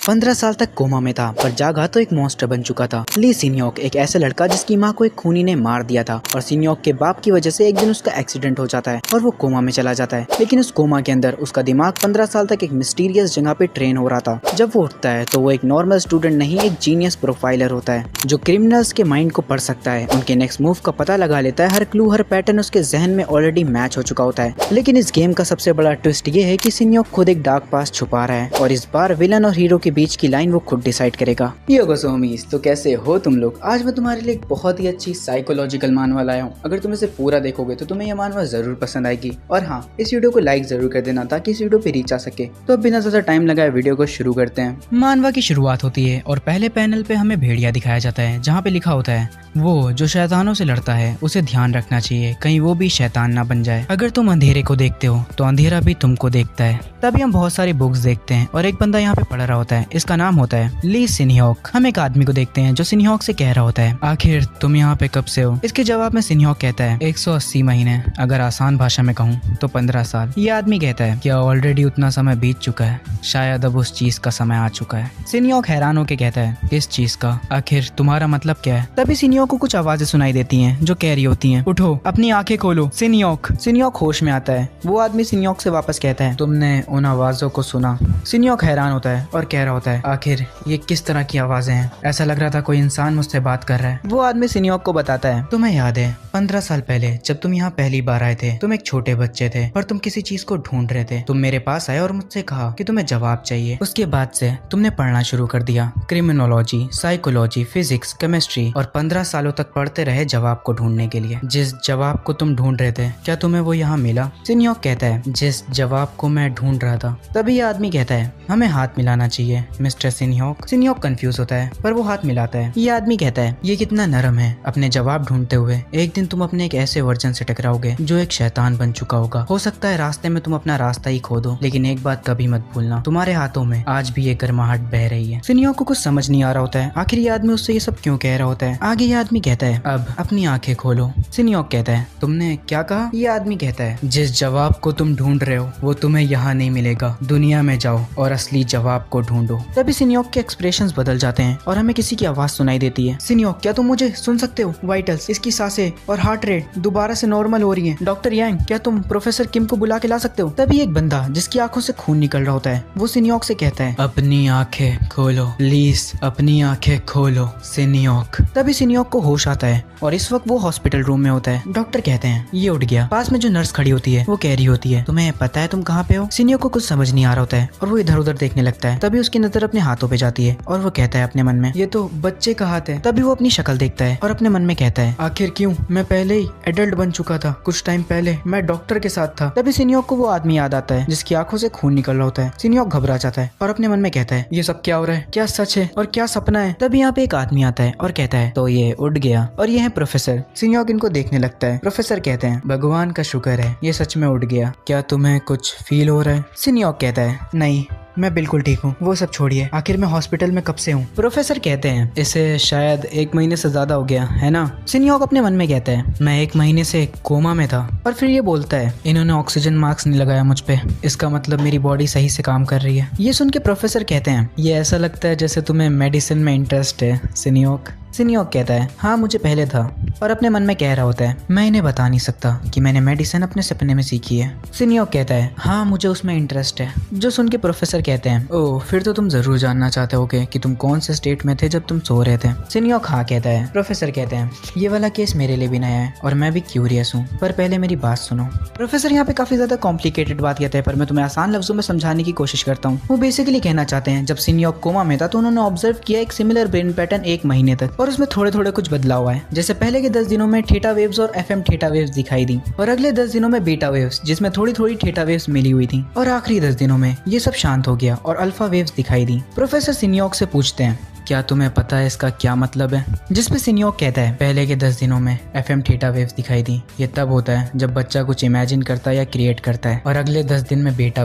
15 साल तक कोमा में था, पर जागा तो एक मॉन्स्टर बन चुका था। ली सिन्योक एक ऐसा लड़का जिसकी माँ को एक खूनी ने मार दिया था और सिन्योक के बाप की वजह से एक दिन उसका एक्सीडेंट हो जाता है और वो कोमा में चला जाता है। लेकिन उस कोमा के अंदर उसका दिमाग 15 साल तक एक मिस्टीरियस जगह पे ट्रेन हो रहा था। जब वो उठता है तो वो एक नॉर्मल स्टूडेंट नहीं, एक जीनियस प्रोफाइलर होता है जो क्रिमिनल्स के माइंड को पढ़ सकता है, उनके नेक्स्ट मूव का पता लगा लेता है। हर क्लू, हर पैटर्न उसके जहन में ऑलरेडी मैच हो चुका होता है। लेकिन इस गेम का सबसे बड़ा ट्विस्ट ये है कि सिन्योक खुद एक डार्क पास्ट छुपा रहा है और इस बार विलन और हीरो के बीच की लाइन वो खुद डिसाइड करेगा। यो सोमीज, तो कैसे हो तुम लोग? आज मैं तुम्हारे लिए एक बहुत ही अच्छी साइकोलॉजिकल मानवा लाया हूँ। अगर तुम इसे पूरा देखोगे तो तुम्हें यह मानवा जरूर पसंद आएगी। और हाँ, इस वीडियो को लाइक जरूर कर देना ताकि इस वीडियो पे रीच आ सके। तो अब बिना ज्यादा टाइम लगाए वीडियो को शुरू करते हैं। मानवा की शुरुआत होती है और पहले पैनल पे हमें भेड़िया दिखाया जाता है, जहाँ पे लिखा होता है वो जो शैतानों से लड़ता है उसे ध्यान रखना चाहिए, कहीं वो भी शैतान ना बन जाए। अगर तुम अंधेरे को देखते हो तो अंधेरा भी तुमको देखता है। तभी हम बहुत सारी बुक्स देखते हैं और एक बंदा यहाँ पे पढ़ रहा होता है। इसका नाम होता है ली सिन्योक। हम एक आदमी को देखते हैं जो सिन्योक से कह रहा होता है, आखिर तुम यहाँ पे कब से हो? इसके जवाब में सिन्योक कहता है 180 महीने, अगर आसान भाषा में कहूँ तो 15 साल। ये आदमी कहता है क्या ऑलरेडी उतना समय बीत चुका है? शायद अब उस चीज का समय आ चुका है। सिन्योक हैरान होकर कहता है किस चीज का? आखिर तुम्हारा मतलब क्या है? तभी सिन्योक को कुछ आवाजें सुनाई देती हैं जो कह रही होती हैं, उठो, अपनी आंखें खोलो। सिन्योक होश में आता है। वो आदमी सिन्योक से वापस कहता है तुमने उन आवाजों को सुना? सिन्योक हैरान होता है और कह रहा होता है आखिर ये किस तरह की आवाजें हैं? ऐसा लग रहा था कोई इंसान मुझसे बात कर रहा है। वो आदमी सिन्योक को बताता है तुम्हें याद है 15 साल पहले जब तुम यहाँ पहली बार आए थे, तुम एक छोटे बच्चे थे पर तुम किसी चीज को ढूंढ रहे थे। तुम मेरे पास आए और मुझसे कहा कि तुम्हें जवाब चाहिए। उसके बाद से तुमने पढ़ना शुरू कर दिया, क्रिमिनोलॉजी, साइकोलॉजी, फिजिक्स, केमिस्ट्री, और 15 सालों तक पढ़ते रहे जवाब को ढूंढने के लिए। जिस जवाब को तुम ढूंढ रहे थे क्या तुम्हें वो यहाँ मिला? सिन्योक कहता है जिस जवाब को मैं ढूंढ रहा था। तभी यह आदमी कहता है हमें हाथ मिलाना चाहिए मिस्टर सिन्योक। सिन्योक कंफ्यूज होता है पर वो हाथ मिलाता है। ये आदमी कहता है ये कितना नरम है। अपने जवाब ढूंढते हुए एक दिन तुम अपने एक ऐसे वर्जन से टकराओगे जो एक शैतान बन चुका होगा। हो सकता है रास्ते में तुम अपना रास्ता ही खो दो, लेकिन एक बात कभी मत भूलना, तुम्हारे हाथों में आज भी ये गर्माहट बह रही है। सिन्योक को कुछ समझ नहीं आ रहा होता है आखिर ये आदमी उससे ये सब क्यों कह रहा होता है। आगे ये आदमी कहता है अब अपनी आंखें खोलो। सिन्योक कहता है तुमने क्या कहा? ये आदमी कहता है जिस जवाब को तुम ढूंढ रहे हो वो तुम्हें यहाँ नहीं मिलेगा, दुनिया में जाओ और असली जवाब को ढूंढो। तभी सिन्योक के एक्सप्रेशंस बदल जाते हैं और हमें किसी की आवाज सुनाई देती है। सिन्योक क्या तुम मुझे सुन सकते हो? वाइटल्स, इसकी सांसें और हार्ट रेट दोबारा से नॉर्मल हो रही है। डॉक्टर यांग, क्या तुम प्रोफेसर किम को बुला के ला सकते हो? तभी एक बंदा जिसकी आंखों से खून निकल रहा होता है वो सिन्योक से कहता है अपनी आंखें खोलो प्लीज, अपनी आंखें खोलो सिन्योक। तभी सिन्योक को होश आता है और इस वक्त वो हॉस्पिटल रूम में होता है। डॉक्टर कहते हैं ये उठ गया। पास में जो नर्स खड़ी होती है वो कह रही होती है तुम्हें पता है तुम कहाँ पे हो? सिन्योक को कुछ समझ नहीं आ रहा होता है और वो इधर उधर देखने लगता है। तभी उसकी नजर अपने हाथों पे जाती है और वो कहता है अपने मन में ये तो बच्चे का हाथ है। तभी वो अपनी शक्ल देखता है और अपने मन में कहता है आखिर क्यों? मैं पहले ही एडल्ट बन चुका था, कुछ टाइम पहले मैं डॉक्टर के साथ था। तभी सिन्योक को वो आदमी याद आता है जिसकी आंखों से खून निकल रहा होता है। सिन्योक घबरा जाता है और अपने मन में कहता है ये सब क्या हो रहा है? क्या सच है और क्या सपना है? तभी यहाँ पे एक आदमी आता है और कहता है तो ये उठ गया और ये है प्रोफेसर। सिन्योक इनको देखने लगता है। प्रोफेसर कहते हैं भगवान का शुक्र है ये सच में उठ गया। क्या तुम्हें कुछ फील हो रहा है? सिन्योक कहता है नहीं, मैं बिल्कुल ठीक हूँ, वो सब छोड़िए, आखिर मैं हॉस्पिटल में कब से हूँ? प्रोफेसर कहते हैं इसे शायद 1 महीने से ज्यादा हो गया है ना? सिन्योक अपने मन में कहता है मैं 1 महीने से कोमा में था। और फिर ये बोलता है इन्होंने ऑक्सीजन मास्क नहीं लगाया मुझ पे, इसका मतलब मेरी बॉडी सही से काम कर रही है। ये सुन के प्रोफेसर कहते हैं ये ऐसा लगता है जैसे तुम्हें मेडिसिन में इंटरेस्ट है सिन्योक। सिन्योक कहता है हाँ मुझे पहले था, और अपने मन में कह रहा होता है मैं इन्हें बता नहीं सकता कि मैंने मेडिसिन अपने सपने में सीखी है। सिन्योक कहता है हाँ मुझे उसमें इंटरेस्ट है। जो सुन के प्रोफेसर कहते हैं ओह फिर तो तुम जरूर जानना चाहते होगे कि तुम कौन से स्टेट में थे जब तुम सो रहे थे। सिन्योक हाँ कहता है। प्रोफेसर कहते हैं ये वाला केस मेरे लिए भी नया है और मैं भी क्यूरियस हूँ, पर पहले मेरी बात सुनो। प्रोफेसर यहाँ पे काफी ज्यादा कॉम्प्लिकेटेड बात कहते हैं पर मैं तुम्हें आसान लफ्जों में समझाने की कोशिश करता हूँ। वो बेसिकली कहना चाहते हैं जब सिन्योक कोमा में था तो उन्होंने ऑब्जर्व किया एक सिमिलर ब्रेन पैटर्न 1 महीने तक, और उसमें थोड़े थोड़े कुछ बदलाव आए। जैसे पहले के 10 दिनों में थीटा वेव्स और एफएम थीटा वेव्स दिखाई दी, और अगले 10 दिनों में बीटा वेव्स जिसमें थोड़ी थोड़ी थीटा वेव्स मिली हुई थी, और आखिरी 10 दिनों में ये सब शांत हो गया और अल्फा वेव्स दिखाई दी। प्रोफेसर सिन्योक से पूछते हैं क्या तुम्हें पता है इसका क्या मतलब है? जिस पे सिन्योक कहता है पहले के 10 दिनों में FM थीटा वेव्स दिखाई दी। ये तब होता है जब बच्चा कुछ इमेजिन करता है या क्रिएट करता है। और अगले 10 दिन में बेटा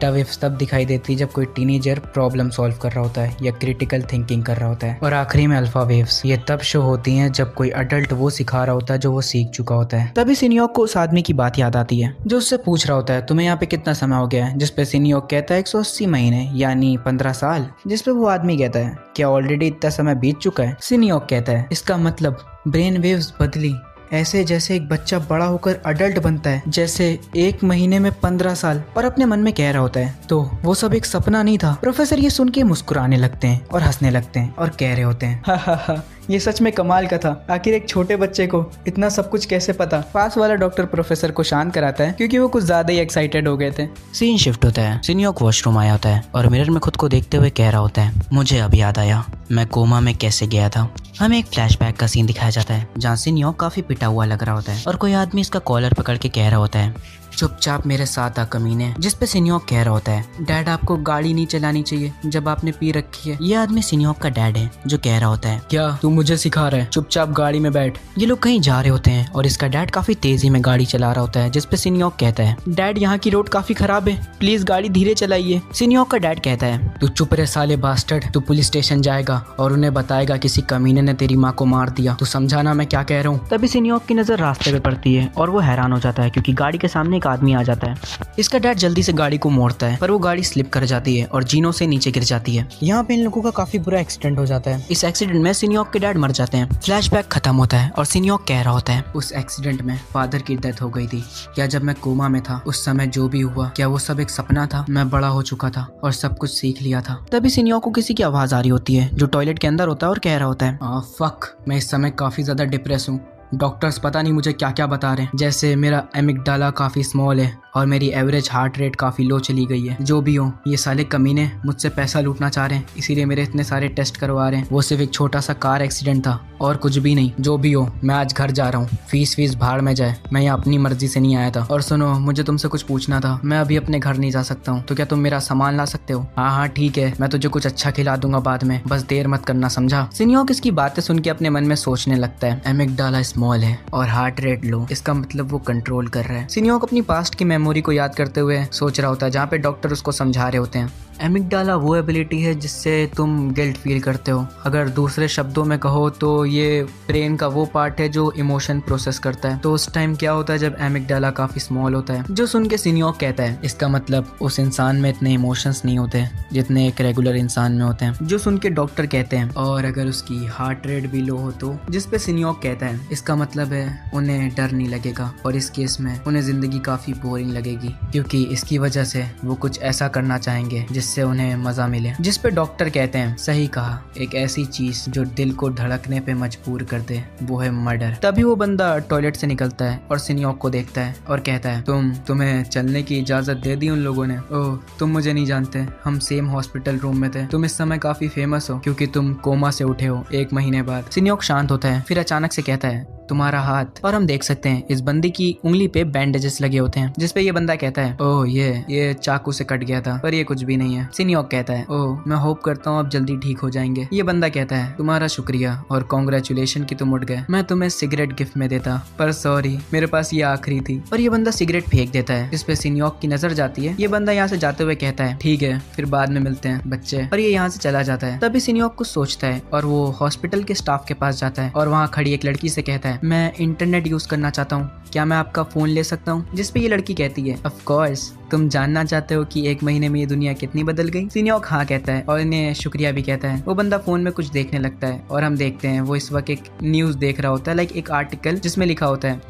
वेव्स तब दिखाई देती है जब कोई टीनेजर प्रॉब्लम सॉल्व कर रहा होता है या क्रिटिकल थिंकिंग कर रहा होता है। और आखिरी में अल्फा वेव्स, ये तब शो होती हैं जब कोई अडल्ट वो सिखा रहा होता है जो वो सीख चुका होता है। तभी सिन्योक को उस आदमी की बात याद आती है जो उससे पूछ रहा होता है तुम्हें यहाँ पे कितना समय हो गया है? जिसपे सिन्योक कहता है 180 महीने यानी 15 साल। जिसपे वो आदमी कहता है क्या ऑलरेडी इतना समय बीत चुका है? सिन्योक कहता है इसका मतलब ब्रेन वेव्स बदली, ऐसे जैसे एक बच्चा बड़ा होकर अडल्ट बनता है, जैसे 1 महीने में 15 साल। और अपने मन में कह रहा होता है तो वो सब एक सपना नहीं था। प्रोफेसर ये सुन के मुस्कुराने लगते हैं और हंसने लगते हैं और कह रहे होते हैं हा हा हा, ये सच में कमाल का था। आखिर एक छोटे बच्चे को इतना सब कुछ कैसे पता? पास वाला डॉक्टर प्रोफेसर को शांत कराता है क्योंकि वो कुछ ज्यादा ही एक्साइटेड हो गए थे। सीन शिफ्ट होता है। सिन्योक वॉशरूम आया होता है और मिरर में खुद को देखते हुए कह रहा होता है मुझे अब याद आया मैं कोमा में कैसे गया था। हमें एक फ्लैशबैक का सीन दिखाया जाता है जहाँ सिन्योक काफी पिटा हुआ लग रहा होता है और कोई आदमी इसका कॉलर पकड़ के कह रहा होता है चुपचाप मेरे साथ आ कमीने। जिस पे सिन्योक कह रहा होता है डैड आपको गाड़ी नहीं चलानी चाहिए जब आपने पी रखी है। ये आदमी सिन्योक का डैड है जो कह रहा होता है क्या तू मुझे सिखा रहा है, चुपचाप गाड़ी में बैठ। ये लोग कहीं जा रहे होते हैं और इसका डैड काफी तेजी में गाड़ी चला रहा होता है। जिस पे सिन्योक कहता है डैड यहाँ की रोड काफी खराब है, प्लीज गाड़ी धीरे चलाइए। सिन्योक का डैड कहता है तू चुप रहे साले बास्टर्ड, तू पुलिस स्टेशन जाएगा और उन्हें बताएगा किसी कमीने ने तेरी माँ को मार दिया। तू समझाना मैं क्या कह रहा हूँ। तभी सिन्योक की नजर रास्ते पे पड़ती है और वो हैरान हो जाता है क्योंकि गाड़ी के सामने एक आदमी आ जाता है। इसका डैड जल्दी से गाड़ी को मोड़ता है पर वो गाड़ी स्लिप कर जाती है और जीनों से नीचे गिर जाती है। यहाँ पे इन लोगों का काफी बुरा एक्सीडेंट हो जाता है। इस एक्सीडेंट में सिन्योक के डैड मर जाते हैं। फ्लैशबैक खत्म होता है और सिन्योक कह रहा होता है उस एक्सीडेंट में फादर की डेथ हो गई थी। क्या जब मैं कोमा में था उस समय जो भी हुआ क्या वो सब एक सपना था? मैं बड़ा हो चुका था और सब कुछ सीख लिया था। तभी सिन्योक को किसी की आवाज आ रही होती है जो टॉयलेट के अंदर होता है और कह रहा होता है फक, मैं इस समय काफी ज्यादा डिप्रेस हूँ। डॉक्टर्स पता नहीं मुझे क्या क्या बता रहे हैं, जैसे मेरा एमिगडाला काफी स्मॉल है और मेरी एवरेज हार्ट रेट काफी लो चली गई है। जो भी हो ये साले कमीने मुझसे पैसा लूटना चाह रहे हैं, इसीलिए मेरे इतने सारे टेस्ट करवा रहे हैं। वो सिर्फ एक छोटा सा कार एक्सीडेंट था और कुछ भी नहीं। जो भी हो मैं आज घर जा रहा हूँ, फीस भाड़ में जाए, मैं यहाँ अपनी मर्जी से नहीं आया था। और सुनो मुझे तुमसे कुछ पूछना था, मैं अभी अपने घर नहीं जा सकता हूँ तो क्या तुम मेरा सामान ला सकते हो? हाँ ठीक है, मैं तुझे कुछ अच्छा खिला दूंगा बाद में, बस देर मत करना समझा। सिन्योक इसकी बातें सुन के अपने मन में सोचने लगता है एमिगडाला स्मॉल है और हार्ट रेट लो, इसका मतलब वो कंट्रोल कर रहा है। सिन्योक अपनी पास्ट की मेमोरी को याद करते हुए सोच रहा होता है जहाँ पे डॉक्टर उसको समझा रहे होते हैं एमिगडाला वो एबिलिटी है जिससे तुम गिल्ट फील करते हो। अगर दूसरे शब्दों में कहो तो ये ब्रेन का वो पार्ट है जो इमोशन प्रोसेस करता है। तो उस टाइम क्या होता है जब एमिगडाला काफी स्मॉल होता है। जो सुन के सिन्योक कहता है इसका मतलब उस इंसान में इतने इमोशंस नहीं होते जितने एक रेगुलर इंसान में होते हैं। जो सुन के डॉक्टर कहते हैं और अगर उसकी हार्ट रेट भी लो हो तो, जिस पे सिन्योक कहता है इसका मतलब है उन्हें डर नहीं लगेगा और इस केस में उन्हें जिंदगी काफी बोरिंग लगेगी क्योंकि इसकी वजह से वो कुछ ऐसा करना चाहेंगे जिससे उन्हें मजा मिले। जिस पे डॉक्टर कहते हैं सही कहा, एक ऐसी चीज जो दिल को धड़कने पे मजबूर कर दे वो है मर्डर। तभी वो बंदा टॉयलेट से निकलता है और सिन्योक को देखता है और कहता है तुम्हें चलने की इजाजत दे दी उन लोगों ने? ओह तुम मुझे नहीं जानते, हम सेम हॉस्पिटल रूम में थे। तुम इस समय काफी फेमस हो क्योंकि तुम कोमा से उठे हो 1 महीने बाद। सिन्योक शांत होता है फिर अचानक से कहता है तुम्हारा हाथ। और हम देख सकते हैं इस बंदी की उंगली पे बैंडेजेस लगे होते हैं। जिसपे ये बंदा कहता है ओह ये चाकू से कट गया था पर ये कुछ भी नहीं है। सिन्योक कहता है ओह मैं होप करता हूँ अब जल्दी ठीक हो जाएंगे। ये बंदा कहता है तुम्हारा शुक्रिया और कॉन्ग्रेचुलेशन कि तुम उठ गए। मैं तुम्हें सिगरेट गिफ्ट में देता पर सॉरी मेरे पास ये आखिरी थी। और ये बंदा सिगरेट फेंक देता है। जिसपे सिन्योक की नजर जाती है। ये बंदा यहाँ से जाते हुए कहता है ठीक है फिर बाद में मिलते हैं बच्चे। और ये यहाँ से चला जाता है। तभी सिन्योक कुछ सोचता है और वो हॉस्पिटल के स्टाफ के पास जाता है और वहाँ खड़ी एक लड़की से कहता है मैं इंटरनेट यूज करना चाहता हूँ, क्या मैं आपका फोन ले सकता हूँ? जिसपे ये लड़की कहती है ऑफ कोर्स, तुम जानना चाहते हो कि 1 महीने में ये दुनिया कितनी बदल गई? सिन्योक हाँ कहता है और इन्हें शुक्रिया भी कहता है। वो बंदा फोन में कुछ देखने लगता है और हम देखते हैं वो इस वक्त एक न्यूज देख रहा होता है, लाइक एक आर्टिकल जिसमें लिखा होता है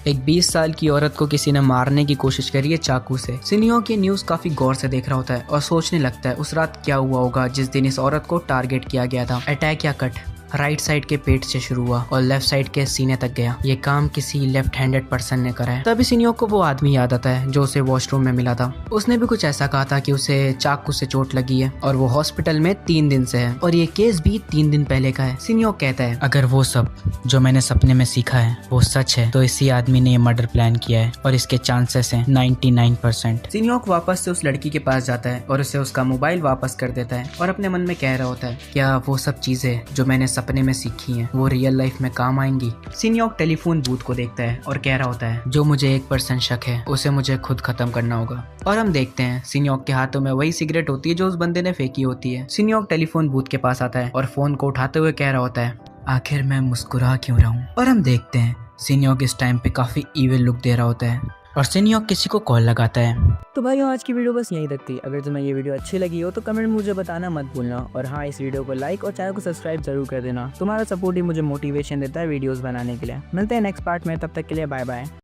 एक 20 साल की औरत को किसी ने मारने की कोशिश करी है चाकू से। सिन्योक ये न्यूज काफी गौर से देख रहा होता है और सोचने लगता है उस रात क्या हुआ होगा जिस दिन इस औरत को टारगेट किया गया था, अटैक या कट। राइट साइड के पेट से शुरू हुआ और लेफ्ट साइड के सीने तक गया। ये काम किसी लेफ्ट हैंडेड पर्सन ने करा है। तभी सिन्योक को वो आदमी याद आता है जो उसे वॉशरूम में मिला था। उसने भी कुछ ऐसा कहा था कि उसे चाकू से चोट लगी है और वो हॉस्पिटल में 3 दिन से है और ये केस भी 3 दिन पहले का है। सिन्योक कहता है अगर वो सब जो मैंने सपने में सीखा है वो सच है तो इसी आदमी ने ये मर्डर प्लान किया है और इसके चांसेस हैं 99%। सिन्योक वापस से उस लड़की के पास जाता है और उसे उसका मोबाइल वापस कर देता है और अपने मन में कह रहा होता है क्या वो सब चीजें जो मैंने सपने में सीखी हैं वो रियल लाइफ में काम आएंगी। सिन्योक टेलीफोन बूथ को देखता है और कह रहा होता है जो मुझे 1% शक है उसे मुझे खुद खत्म करना होगा। और हम देखते हैं सिन्योक के हाथों में वही सिगरेट होती है जो उस बंदे ने फेंकी होती है। सिन्योक टेलीफोन बूथ के पास आता है और फोन को उठाते हुए कह रहा होता है आखिर मैं मुस्कुरा क्यों रहा हूँ। और हम देखते हैं सिन्योक इस टाइम पे काफी इविल लुक दे रहा होता है और सिन्योक किसी को कॉल लगाता है। तो भाई आज की वीडियो बस यहीं तक थी। अगर तुम्हें ये वीडियो अच्छी लगी हो तो कमेंट में मुझे बताना मत भूलना। और हाँ, इस वीडियो को लाइक और चैनल को सब्सक्राइब जरूर कर देना। तुम्हारा सपोर्ट ही मुझे मोटिवेशन देता है वीडियोस बनाने के लिए। मिलते हैं नेक्स्ट पार्ट में, तब तक के लिए बाय बाय।